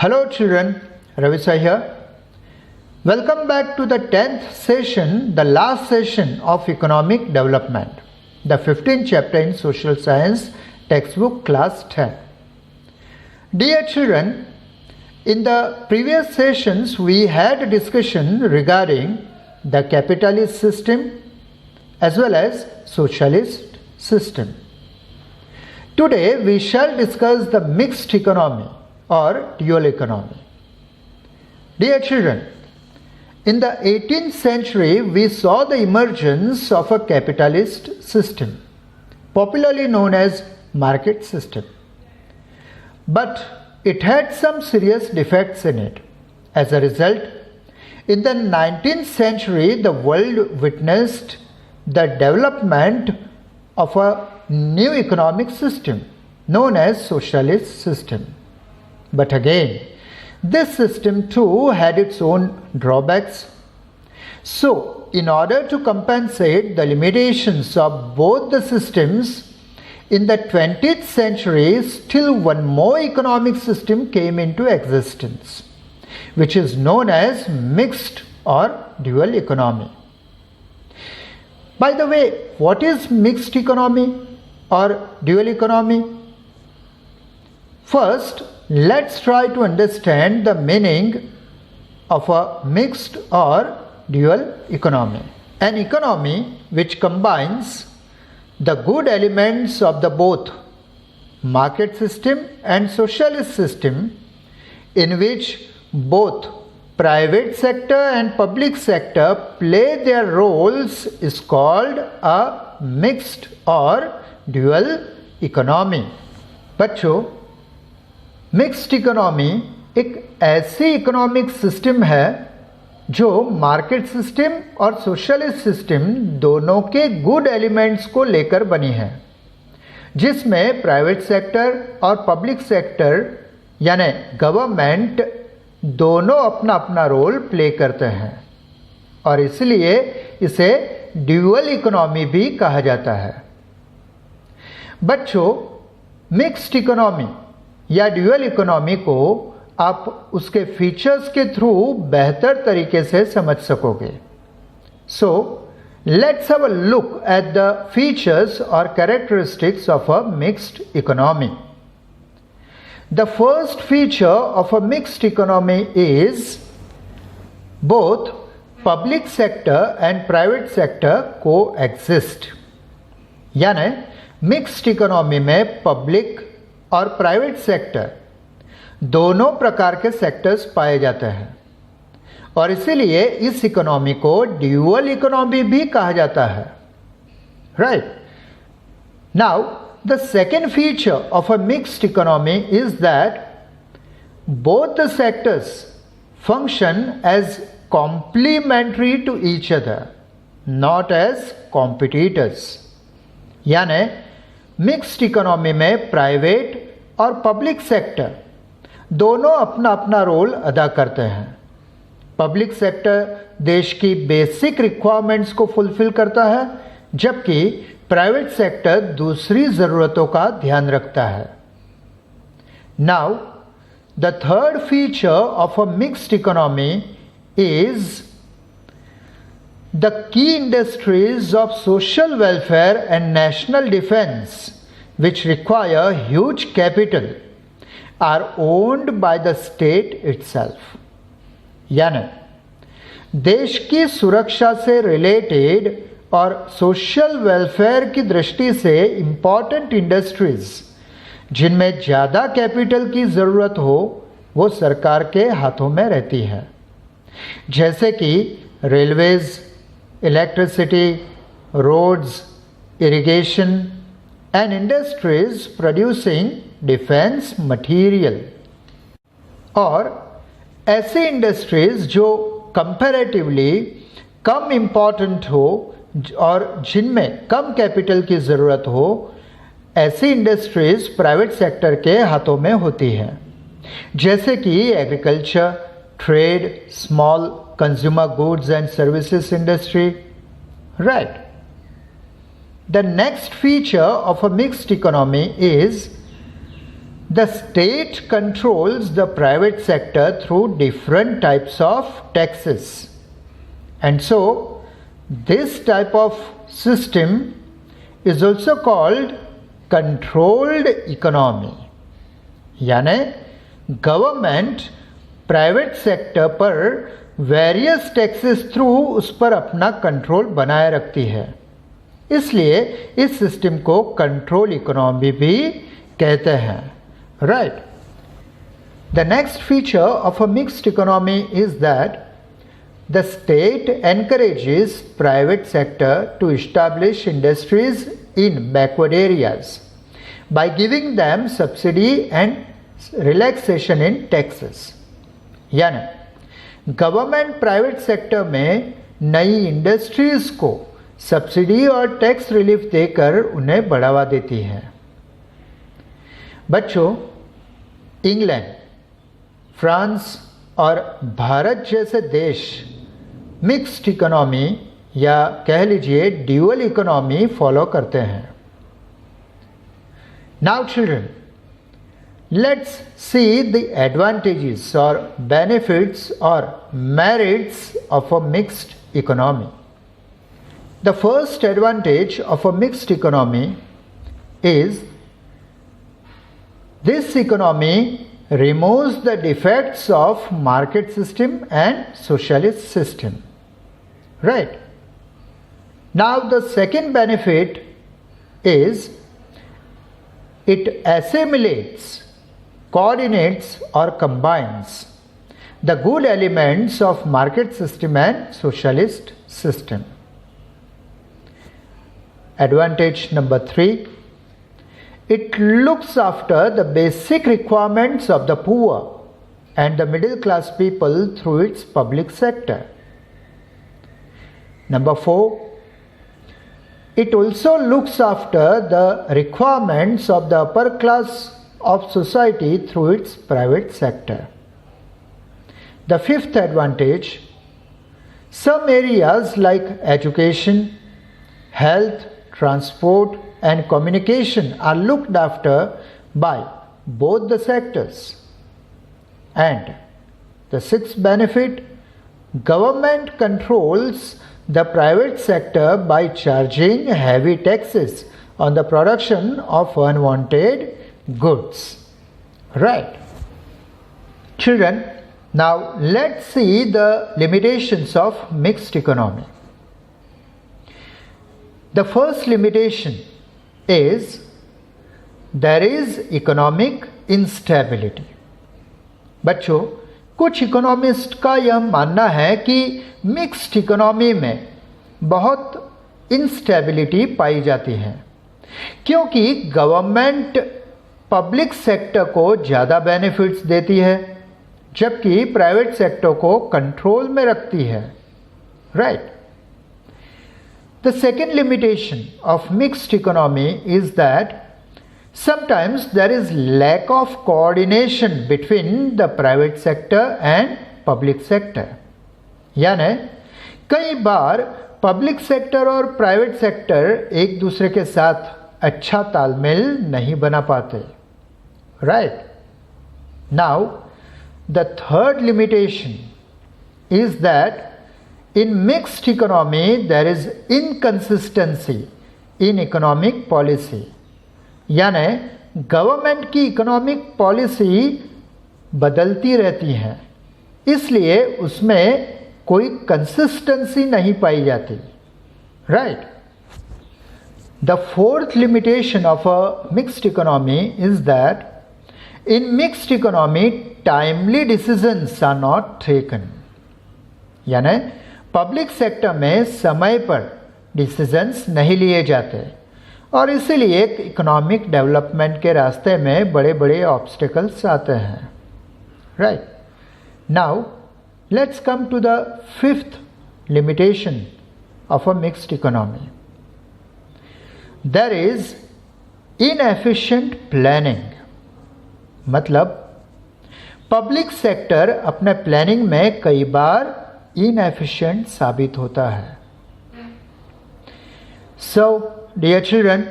Hello children, Ravi Sai here. Welcome back to the 10th session, the last session of economic development, the 15th chapter in social science textbook class 10. Dear children, in the previous sessions we had a discussion regarding the capitalist system as well as socialist system. Today we shall discuss the mixed economy or dual economy. Dear children, in the 18th century we saw the emergence of a capitalist system, popularly known as market system. But it had some serious defects in it. As a result, in the 19th century the world witnessed the development of a new economic system known as socialist system. But again, this system too had its own drawbacks. So, in order to compensate the limitations of both the systems, in the 20th century still one more economic system came into existence, which is known as mixed or dual economy. By the way, what is mixed economy or dual economy? First, let's try to understand the meaning of a mixed or dual economy. An economy which combines the good elements of the both market system and socialist system, in which both private sector and public sector play their roles, is called a mixed or dual economy. बच्चों, mixed economy एक ऐसी economic system है जो market system और socialist system दोनों के good elements को लेकर बनी है, जिसमें प्राइवेट सेक्टर और पब्लिक सेक्टर यानी गवर्नमेंट दोनों अपना अपना रोल प्ले करते हैं और इसलिए इसे ड्यूअल इकोनॉमी भी कहा जाता है. बच्चों, मिक्स्ड इकोनॉमी या ड्यूअल इकोनॉमी को आप उसके फीचर्स के थ्रू बेहतर तरीके से समझ सकोगे. So let's have a look at the features और characteristics of a mixed economy. The first feature of a mixed economy is both public sector and private sector coexist. यानी mixed economy में public और private sector दोनों प्रकार के sectors पाए जाते हैं और इसीलिए इस इकोनॉमी को ड्यूअल इकोनॉमी भी कहा जाता है. Right now the second feature of a mixed economy is that both the sectors function as complementary to each other, not as competitors. यानी मिक्स्ड इकोनॉमी में प्राइवेट और पब्लिक सेक्टर दोनों अपना अपना रोल अदा करते हैं. पब्लिक सेक्टर देश की बेसिक रिक्वायरमेंट्स को फुलफिल करता है, जबकि प्राइवेट सेक्टर दूसरी ज़रूरतों का ध्यान रखता है. Now the third feature of a mixed economy is the key industries of social welfare and national defense, which require huge capital, are owned by the state itself. यानी देश की सुरक्षा से रिलेटेड और सोशल वेलफेयर की दृष्टि से important industries जिनमें ज़्यादा कैपिटल की ज़रूरत हो वो सरकार के हाथों में रहती है, जैसे कि Railways, electricity, roads, irrigation and industries producing defense material. और ऐसे इंडस्ट्रीज जो कंपैरेटिवली कम इम्पॉर्टेंट हो और जिनमें कम कैपिटल की ज़रूरत हो, ऐसी इंडस्ट्रीज प्राइवेट सेक्टर के हाथों में होती हैं, जैसे कि agriculture, trade, small consumer goods and services industry. Right. The next feature of a mixed economy is The state controls the private sector through different types of taxes. And so, this type of system is also called controlled economy. यानी government private sector पर various taxes through उस पर अपना control बनाए रखती है, इसलिए इस सिस्टम को कंट्रोल इकोनॉमी भी कहते हैं. Right. The next feature of a mixed economy is that the state encourages private sector to establish industries in backward areas by giving them subsidy and relaxation in taxes. यानी government private sector में नई industries को subsidy और tax relief देकर उन्हें बढ़ावा देती है. बच्चों, इंग्लैंड, फ्रांस और भारत जैसे देश मिक्स्ड इकोनॉमी या कह लीजिए ड्यूअल इकोनॉमी फॉलो करते हैं. Now children, let's see the advantages or benefits or merits of a mixed economy. The first advantage of a mixed economy is this economy removes the defects of market system and socialist system. Right. Now the second benefit is it assimilates, coordinates or combines the good elements of market system and socialist system. Advantage number 3, it looks after the basic requirements of the poor and the middle class people through its public sector. Number 4, it also looks after the requirements of the upper class of society through its private sector. The fifth advantage, some areas like education, health, transport and communication are looked after by both the sectors. And the sixth benefit, government controls the private sector by charging heavy taxes on the production of unwanted goods. Right. Children, now let's see the limitations of mixed economy. The first limitation is there is economic instability. बच्चों, कुछ economist का यह मानना है कि mixed economy में बहुत instability पाई जाती है, क्योंकि गवर्नमेंट पब्लिक सेक्टर को ज़्यादा बेनिफिट्स देती है जबकि प्राइवेट सेक्टर को कंट्रोल में रखती है. Right. The second limitation of mixed economy is that sometimes there is lack of coordination between the private sector and public sector. यानी कई बार पब्लिक सेक्टर और प्राइवेट सेक्टर एक दूसरे के साथ अच्छा तालमेल नहीं बना पाते. Right. Now the third limitation is that in mixed economy there is inconsistency in economic policy. यानी गवर्नमेंट की इकोनॉमिक पॉलिसी बदलती रहती है, इसलिए उसमें कोई कंसिस्टेंसी नहीं पाई जाती. Right. The fourth limitation of a mixed economy is that in mixed economy timely decisions are not taken. यानी पब्लिक सेक्टर में समय पर डिसीजंस नहीं लिए जाते और इसीलिए इकोनॉमिक डेवलपमेंट के रास्ते में बड़े बड़े ऑब्स्टिकल्स आते हैं. Right. Now let's come to the fifth limitation of a mixed economy. There is inefficient planning. मतलब पब्लिक सेक्टर अपने प्लानिंग में कई बार इनएफिशिएंट साबित होता है. So, dear children,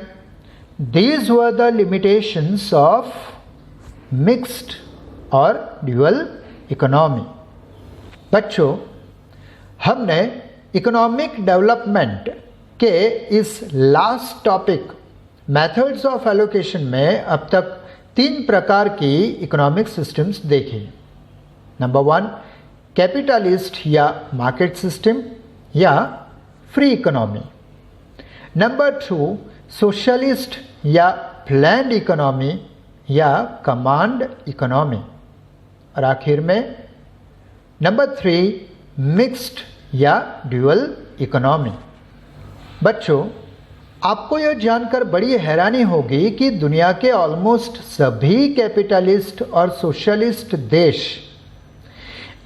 these were the limitations of mixed और ड्यूअल इकोनॉमी। बच्चों, हमने इकोनॉमिक डेवलपमेंट के इस last topic methods of allocation में अब तक 3 प्रकार की इकोनॉमिक सिस्टम्स देखे। नंबर 1 कैपिटलिस्ट या मार्केट सिस्टम या फ्री इकोनॉमी। नंबर 2 सोशलिस्ट या प्लान्ड इकोनॉमी या कमांड इकोनॉमी। और आखिर में नंबर 3 मिक्स्ड या ड्यूअल इकोनॉमी। बच्चों, आपको यह जानकर बड़ी हैरानी होगी कि दुनिया के ऑलमोस्ट सभी कैपिटलिस्ट और सोशलिस्ट देश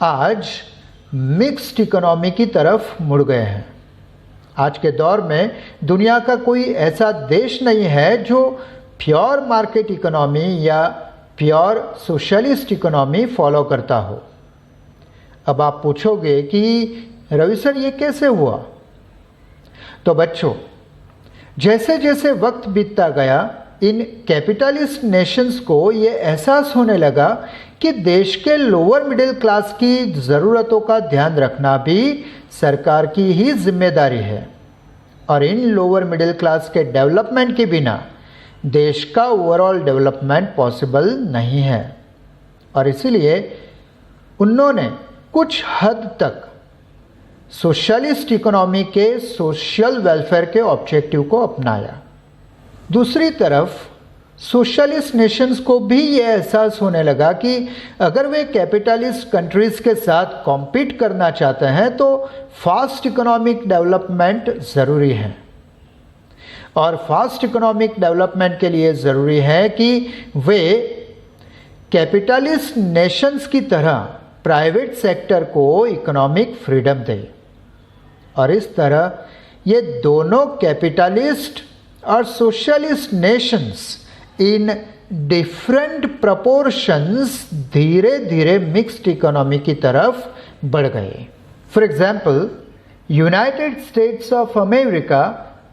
आज मिक्स्ड इकोनॉमी की तरफ मुड़ गए हैं। आज के दौर में दुनिया का कोई ऐसा देश नहीं है जो प्योर मार्केट इकोनॉमी या प्योर सोशलिस्ट इकोनॉमी फॉलो करता हो। अब आप पूछोगे कि रवि सर ये कैसे हुआ? तो बच्चों, जैसे जैसे वक्त बीतता गया इन कैपिटलिस्ट नेशंस को ये एहसास होने लगा कि देश के लोअर मिडिल क्लास की ज़रूरतों का ध्यान रखना भी सरकार की ही जिम्मेदारी है और इन लोअर मिडिल क्लास के डेवलपमेंट के बिना देश का ओवरऑल डेवलपमेंट पॉसिबल नहीं है। और इसीलिए उन्होंने कुछ हद तक सोशलिस्ट इकोनॉमी के सोशल वेलफेयर के ऑब्जेक्टिव को अपनाया। दूसरी तरफ सोशलिस्ट नेशंस को भी यह एहसास होने लगा कि अगर वे कैपिटलिस्ट कंट्रीज के साथ कॉम्पीट करना चाहते हैं तो फास्ट इकोनॉमिक डेवलपमेंट ज़रूरी है। और फास्ट इकोनॉमिक डेवलपमेंट के लिए ज़रूरी है कि वे कैपिटलिस्ट नेशंस की तरह प्राइवेट सेक्टर को इकोनॉमिक फ्रीडम दें। और इस तरह ये दोनों कैपिटलिस्ट और socialist nations in different proportions धीरे धीरे मिक्स्ड इकोनॉमी की तरफ बढ़ गए। For example, United States of America,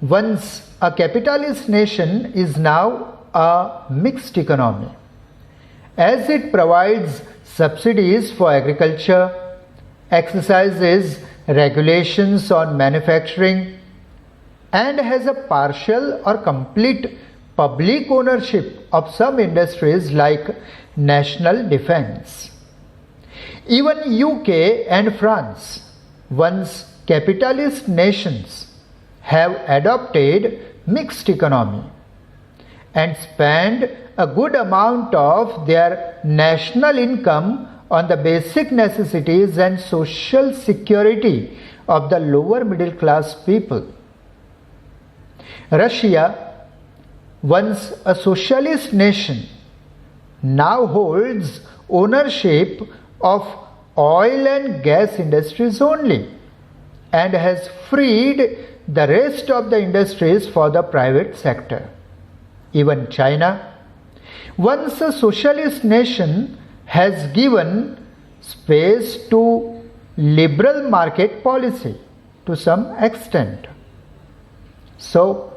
once a capitalist nation, is now a mixed economy, as it provides subsidies for agriculture, exercises regulations on manufacturing, and has a partial or complete public ownership of some industries like national defense. Even UK and France, once capitalist nations, have adopted mixed economy and spend a good amount of their national income on the basic necessities and social security of the lower middle class people. Russia, once a socialist nation, now holds ownership of oil and gas industries only and has freed the rest of the industries for the private sector. Even China, once a socialist nation, has given space to liberal market policy to some extent. So,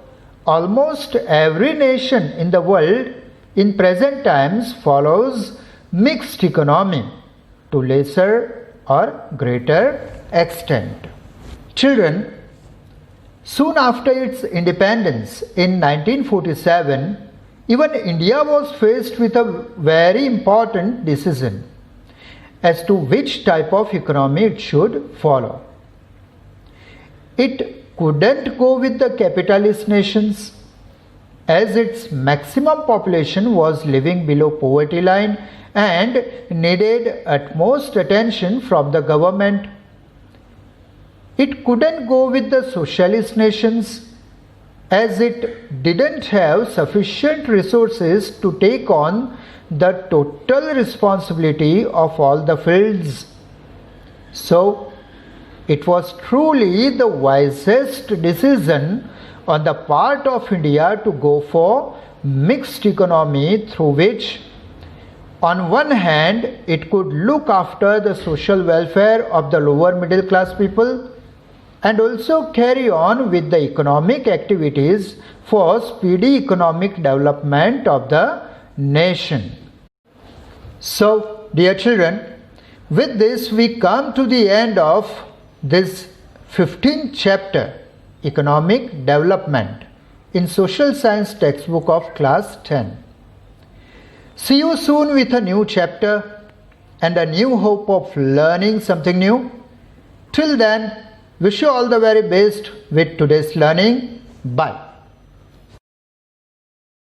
almost every nation in the world in present times follows mixed economy to lesser or greater extent. Children, soon after its independence in 1947, even India was faced with a very important decision as to which type of economy it should follow. It couldn't go with the capitalist nations as its maximum population was living below poverty line and needed utmost attention from the government. It couldn't go with the socialist nations as it didn't have sufficient resources to take on the total responsibility of all the fields. So, it was truly the wisest decision on the part of India to go for mixed economy through which, on one hand, it could look after the social welfare of the lower middle class people and also carry on with the economic activities for speedy economic development of the nation. So, dear children, with this we come to the end of this 15th chapter, Economic Development, in Social Science textbook of class 10. See you soon with a new chapter and a new hope of learning something new. Till then, wish you all the very best with today's learning. Bye.